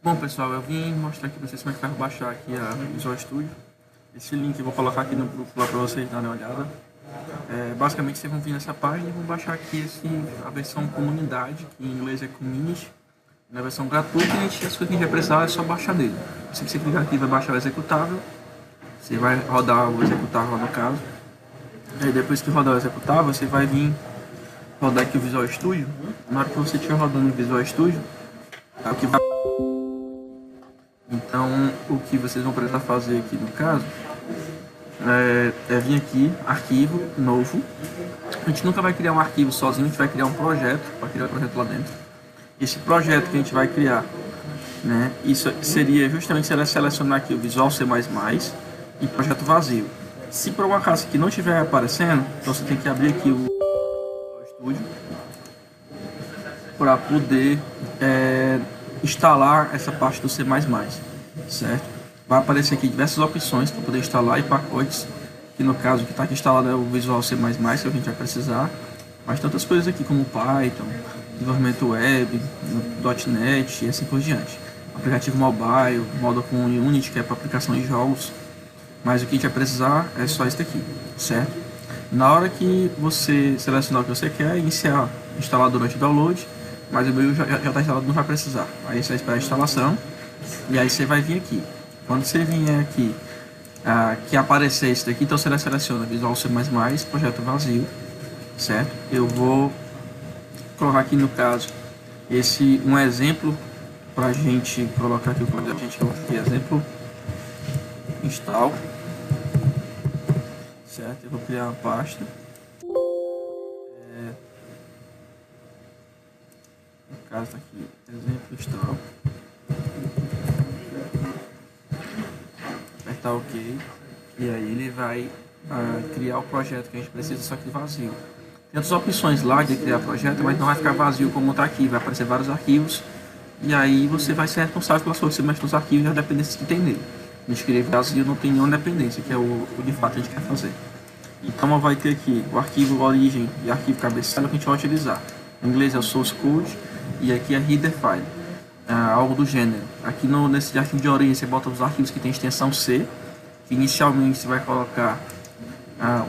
Bom pessoal, eu vim mostrar aqui para vocês como é que vai baixar aqui a Visual Studio. Esse link eu vou colocar aqui no grupo lá para vocês darem uma olhada. Basicamente vocês vão vir nessa página e vão baixar aqui a versão comunidade, que em inglês é community. Na versão gratuita, as coisas que a gente vai precisar é só baixar dele. Se você clicar aqui vai baixar o executável, você vai rodar o executável no caso. Aí depois que rodar o executável, você vai vir rodar aqui o Visual Studio. Na hora que você estiver rodando o Visual Studio, é o que vai... Então, o que vocês vão precisar fazer aqui no caso é vir aqui, arquivo, novo. A gente nunca vai criar um arquivo sozinho, a gente vai criar um projeto, para criar um projeto lá dentro. Esse projeto que a gente vai criar, né, isso seria justamente selecionar aqui o Visual C++ e projeto vazio. Se por um acaso aqui não estiver aparecendo, então você tem que abrir aqui o Studio para poder instalar essa parte do C++, certo? Vai aparecer aqui diversas opções para poder instalar e pacotes, que no caso que está aqui instalado é o Visual C++, que a gente vai precisar, mas tantas coisas aqui como Python, desenvolvimento web, .NET e assim por diante. Aplicativo mobile, modo com Unity, que é para aplicação de jogos, mas o que a gente vai precisar é só isso daqui, certo? Na hora que você selecionar o que você quer, iniciar instalar durante o download, mas o meu já está instalado, não vai precisar. Aí você vai esperar a instalação e aí você vai vir aqui. Quando você vier aqui, que aparecer isso daqui, então você seleciona Visual C++, projeto vazio, certo? Eu vou colocar aqui no caso um exemplo para a gente colocar aqui o código. A gente coloca aqui exemplo install, certo? Eu vou criar uma pasta. No caso tá aqui, exemplo install. Apertar OK. E aí ele vai criar o projeto que a gente precisa, só que vazio. Tem outras opções lá de criar projeto, mas não vai ficar vazio como está aqui. Vai aparecer vários arquivos. E aí você vai ser responsável pela sua, você mexe nos arquivos e as dependências que tem nele. A gente escreve vazio, não tem nenhuma dependência, que é o de fato a gente quer fazer. Então vai ter aqui o arquivo origem e arquivo cabeceira que a gente vai utilizar. Em inglês é o source code e aqui é header file, algo do gênero. Aqui nesse arquivo de origem você bota os arquivos que tem extensão C, que inicialmente você vai colocar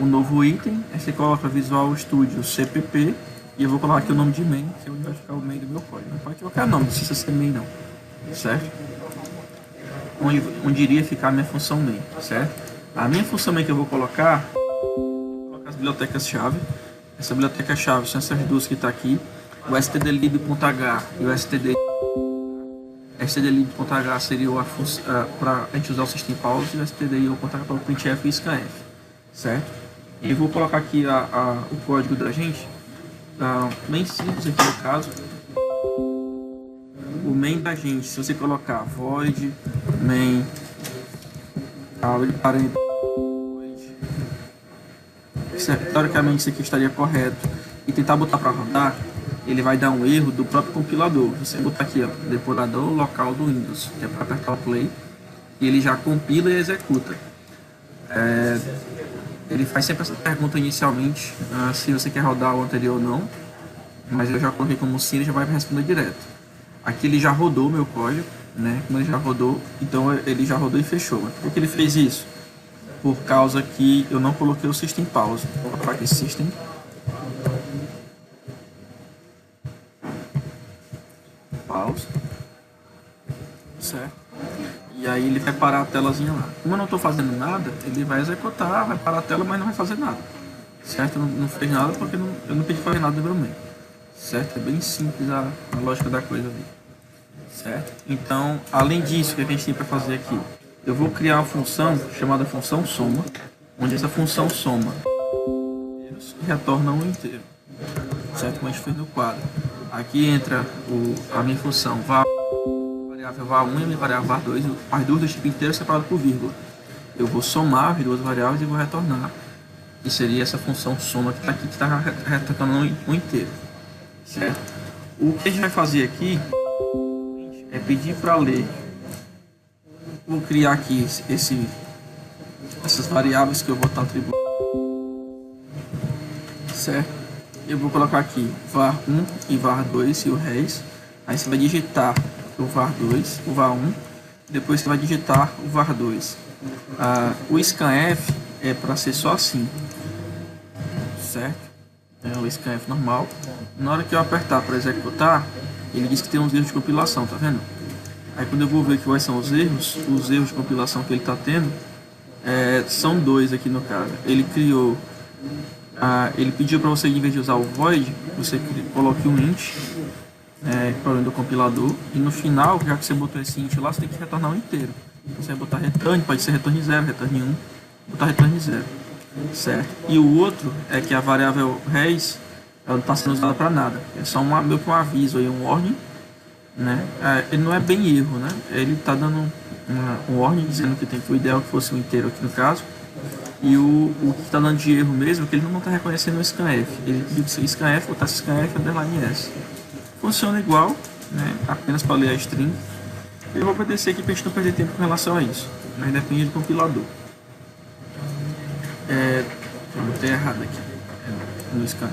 um novo item, aí você coloca Visual Studio CPP e eu vou colocar aqui o nome de main, que é onde vai ficar o main do meu código. Não pode colocar nome, não precisa ser main não, certo? Onde iria ficar a minha função main, certo? A minha função main que eu vou colocar as bibliotecas-chave. Essa biblioteca-chave são essas duas que está aqui, o stdlib.h e o stdlib.h seria para a gente usar o system pause e o stdio.h para o printf e scanf, certo? E eu vou colocar aqui o código da gente, bem simples aqui no caso. O main da gente, se você colocar void main abre parênteses, teoricamente isso aqui estaria correto, e tentar botar para rodar, ele vai dar um erro do próprio compilador. Você botar aqui, ó, depurador local do Windows, que é para apertar o play, e ele já compila e executa. Ele faz sempre essa pergunta inicialmente, se você quer rodar o anterior ou não, mas eu já coloquei como sim, ele já vai responder direto. Aqui ele já rodou o meu código, né? Como ele já rodou, então ele já rodou e fechou. Por que ele fez isso? Por causa que eu não coloquei o system pause. Vou colocar aqui system pause, certo? E aí ele vai parar a telazinha lá. Como eu não estou fazendo nada, ele vai executar, vai parar a tela, mas não vai fazer nada, certo? Não fez nada porque eu não pedi fazer nada no meu meio, certo? É bem simples a lógica da coisa ali, certo? Então, além disso, o que a gente tem para fazer aqui? Eu vou criar uma função chamada função soma, onde essa função soma e retorna um inteiro, certo? Como a gente fez no quadro. Aqui entra a minha função variável var1 e a minha variável var2, as duas do tipo inteiro separadas por vírgula. Eu vou somar as duas variáveis e vou retornar. E seria essa função soma que está aqui, que está retornando um inteiro, certo? O que a gente vai fazer aqui é pedir para ler. Vou criar aqui essas variáveis que eu vou estar atribuindo, certo? Eu vou colocar aqui var1 e var2 e o res. Aí você vai digitar o var2, o var1, depois você vai digitar o var2. O scanf é para ser só assim, certo? É o scanf normal. Na hora que eu apertar para executar, ele diz que tem uns erros de compilação, tá vendo? Aí quando eu vou ver quais são os erros de compilação que ele está tendo, são dois aqui no caso. Ele criou, ele pediu para você, em vez de usar o void, você coloque um int, problema do compilador, e no final, já que você botou esse int lá, você tem que retornar um inteiro. Você vai botar return, pode ser return 0, return 1, botar return 0, certo? E o outro é que a variável res, ela não está sendo usada para nada, é só meio que um aviso aí, um warning, né? Ele não é bem erro, né? Ele está dando um warning dizendo que o ideal que fosse um inteiro aqui no caso, e o que está dando de erro mesmo é que ele não está reconhecendo o scanf. Ele pediu que você scanf, botasse scanf underline s. Funciona igual, né? Apenas para ler a string. Eu vou obedecer aqui para a gente não perder tempo com relação a isso, mas depende do compilador. Eu botei errado aqui no scanf,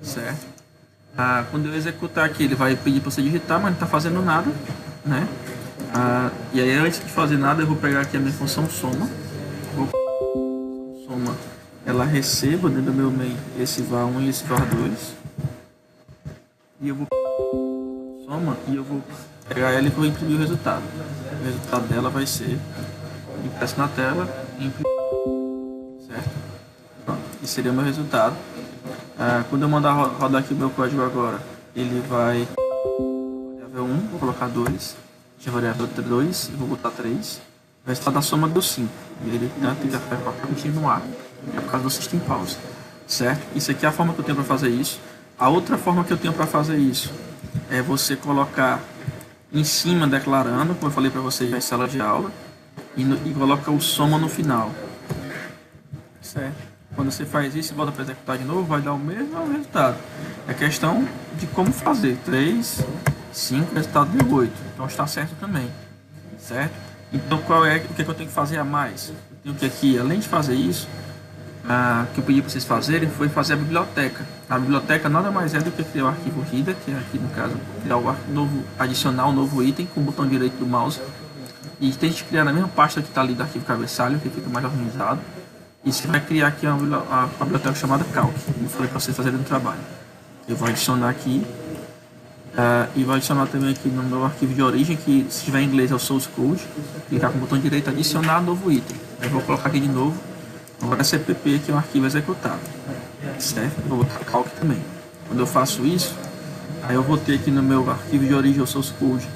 certo? Quando eu executar aqui, ele vai pedir para você digitar, mas não está fazendo nada, né? E aí, antes de fazer nada, eu vou pegar aqui a minha função soma. Soma, ela receba dentro do meu main esse var1 e esse var2. E eu vou soma e eu vou pegar ela e vou imprimir o resultado. O resultado dela vai ser impresso na tela, certo? Pronto, esse seria o meu resultado. Quando eu mandar rodar aqui o meu código agora, ele vai variável 1, vou colocar 2, já variável 2, eu vou botar 3, vai estar da soma do 5, e ele tem que apertar para continuar, é por causa do system pause, certo? Isso aqui é a forma que eu tenho para fazer isso. A outra forma que eu tenho para fazer isso é você colocar em cima declarando, como eu falei para vocês na sala de aula, e coloca o soma no final, certo? Quando você faz isso e volta para executar de novo, vai dar o mesmo resultado. É questão de como fazer. 3, 5, o resultado deu 8. Então está certo também, certo? Então qual é o que eu tenho que fazer a mais? Eu tenho que aqui, além de fazer isso, que eu pedi para vocês fazerem, foi fazer a biblioteca. A biblioteca nada mais é do que criar o arquivo header, que é aqui no caso, criar o novo, adicionar um novo item com o botão direito do mouse. E tem que criar na mesma pasta que está ali do arquivo cabeçalho, que fica mais organizado. E você vai criar aqui uma biblioteca chamada calc, como eu falei para vocês fazerem no trabalho. Eu vou adicionar aqui, e vou adicionar também aqui no meu arquivo de origem, que se tiver em inglês é o source code, clicar com o botão direito, adicionar novo item. Eu vou colocar aqui de novo, agora é cpp, que é um arquivo executado, certo? Eu vou botar calc também. Quando eu faço isso, aí eu vou ter aqui no meu arquivo de origem, o source code,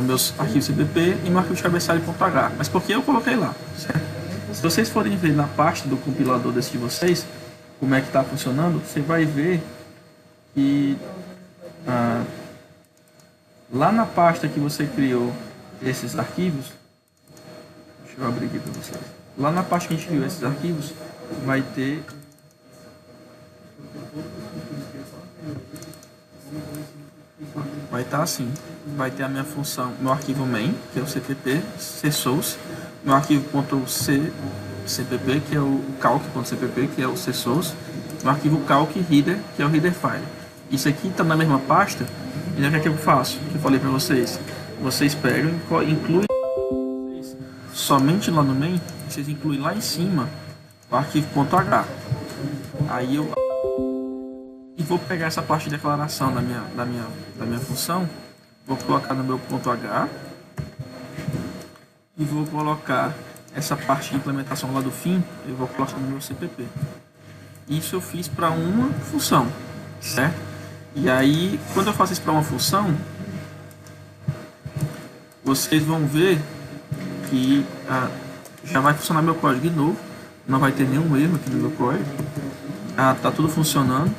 meus arquivos cpp e meu arquivo de cabeçalho.h. Mas por que eu coloquei lá, certo? Se vocês forem ver na parte do compilador desse de vocês, como é que está funcionando, você vai ver que lá na pasta que você criou esses arquivos, deixa eu abrir aqui para vocês, lá na pasta que a gente criou esses arquivos, vai ter estar assim, vai ter a minha função, meu arquivo main, que é o cpp, csource, meu arquivo .cpp, que é o calc.cpp, que é o csource, meu arquivo calc header, que é o header file. Isso aqui está na mesma pasta, e o que eu faço? Que eu falei para vocês. Vocês pegam e incluem somente lá no main, vocês incluem lá em cima o arquivo .h. Aí eu vou pegar essa parte de declaração da minha função, vou colocar no meu .h e vou colocar essa parte de implementação lá do fim, eu vou colocar no meu cpp. Isso eu fiz para uma função, certo? E aí, quando eu faço isso para uma função, vocês vão ver que já vai funcionar meu código de novo, não vai ter nenhum erro aqui no meu código, tá tudo funcionando.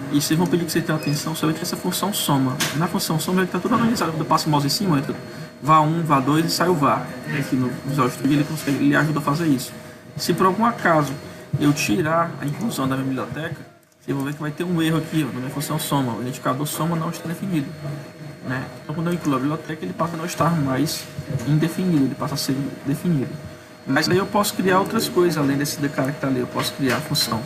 E vocês vão pedir que vocês tenham atenção sobre essa função soma. Na função soma ele está tudo organizado. Quando eu passo o mouse em cima, entra var1, var2 e sai o var. Aqui no Visual Studio ele ajuda a fazer isso. Se por algum acaso eu tirar a inclusão da minha biblioteca, vocês vão ver que vai ter um erro aqui, na minha função soma. O identificador soma não está definido, né? Então quando eu incluo a biblioteca, ele passa a não estar mais indefinido, ele passa a ser definido. Mas aí eu posso criar outras coisas além desse cara que está ali. Eu posso criar a função.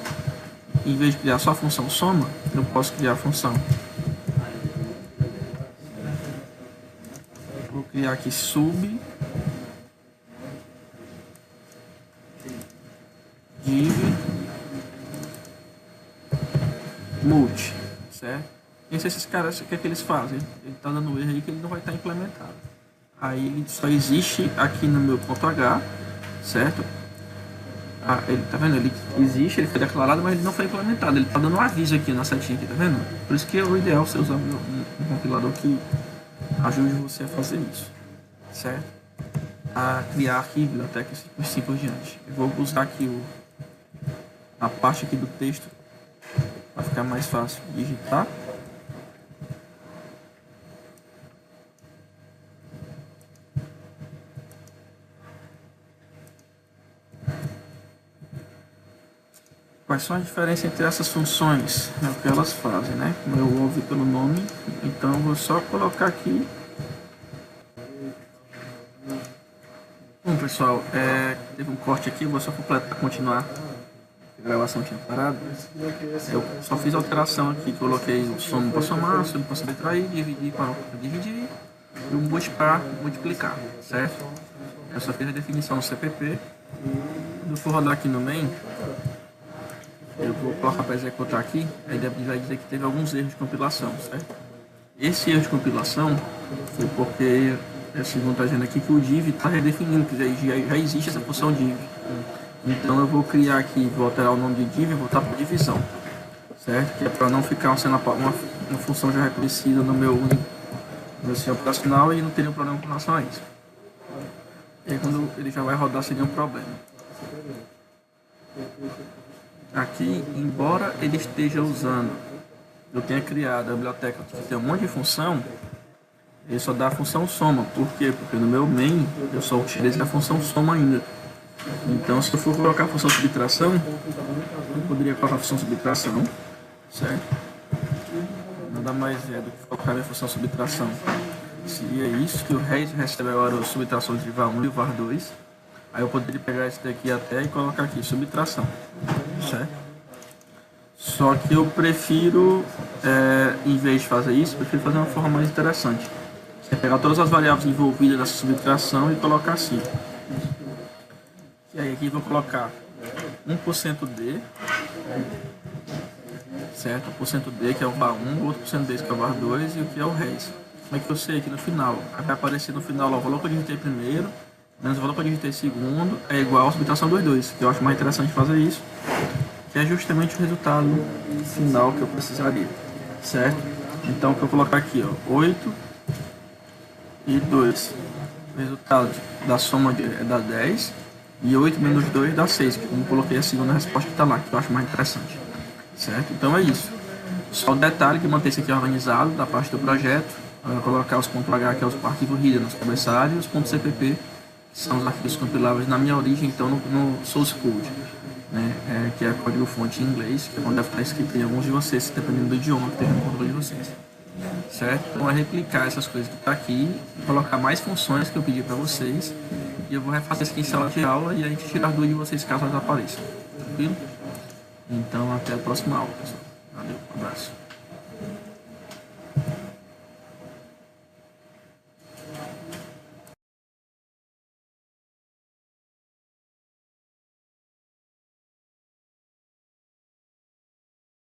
Em vez de criar só a função soma, eu posso criar a função criar aqui sub div multi, certo? E se esses caras, o que é que eles fazem? Ele está dando erro aí que ele não vai estar implementado. Aí ele só existe aqui no meu ponto H, certo? Ele tá vendo? Ele existe, ele foi declarado, mas ele não foi implementado. Ele tá dando um aviso aqui na setinha aqui, tá vendo? Por isso que é o ideal você usar um compilador que ajude você a fazer isso, certo? A criar aqui bibliotecas e assim por diante. Eu vou usar aqui a parte aqui do texto para ficar mais fácil de digitar. Quais são as diferenças entre essas funções? É o que elas fazem, né? Como eu ouvi pelo nome, então eu vou só colocar aqui. Bom, pessoal, teve um corte aqui, eu vou só completar, continuar. A gravação tinha parado. Eu só fiz alteração aqui, coloquei o somo para somar, somo para subtrair, dividir para dividir e um multi para multiplicar, certo? Eu só fiz a definição no CPP. Quando eu for rodar aqui no main, eu vou colocar para executar aqui, aí vai dizer que teve alguns erros de compilação, certo? Esse erro de compilação foi porque, segundo está dizendo aqui, que o div está redefinindo, que já existe essa função div. Então eu vou criar aqui, vou alterar o nome de div e voltar para divisão, certo? Que é para não ficar sendo uma função já reconhecida no meu sistema operacional e não ter nenhum problema com relação a isso. E aí quando ele já vai rodar sem nenhum problema. Aqui, embora ele esteja usando, eu tenha criado a biblioteca que tem um monte de função, ele só dá a função soma. Por quê? Porque no meu main eu só utilizei a função soma ainda. Então, se eu for colocar a função subtração, eu poderia colocar a função subtração, certo? Nada mais é do que colocar a minha função subtração. Seria isso, que o RES recebe agora as subtrações de var1 e o var2. Aí eu poderia pegar esse daqui até e colocar aqui, subtração, certo? Só que eu prefiro, em vez de fazer isso, eu prefiro fazer uma forma mais interessante. Que é pegar todas as variáveis envolvidas nessa subtração e colocar assim. E aí aqui eu vou colocar 1%D, certo? 1%D que é o var1, outro %D que é o var2 e o que é o RES. Como é que eu sei aqui no final? Vai aparecer no final ó, o valor que eu digitei primeiro, menos o valor que eu digitei segundo, é igual a subtração dos dois, que eu acho mais interessante fazer isso, que é justamente o resultado final que eu precisaria, certo? Então, o que eu colocar aqui, ó, 8 e 2, o resultado da soma dá 10, e 8 menos 2 dá 6, que eu coloquei a segunda resposta que está lá, que eu acho mais interessante, certo? Então é isso. Só o detalhe que manter isso aqui organizado da parte do projeto, colocar os pontos H, que é os arquivos RIDA nos cabeçalhos, e os pontos CPP, que são os arquivos compiláveis na minha origem, então no source code, né, que é código fonte em inglês, que é onde deve estar escrito em alguns de vocês, dependendo do idioma que esteja no computador de vocês, certo? Então é replicar essas coisas que está aqui, colocar mais funções que eu pedi para vocês, e eu vou refazer isso aqui em sala de aula e a gente tirar dúvidas de vocês caso elas apareçam, tranquilo? Então até a próxima aula, pessoal. Valeu, um abraço.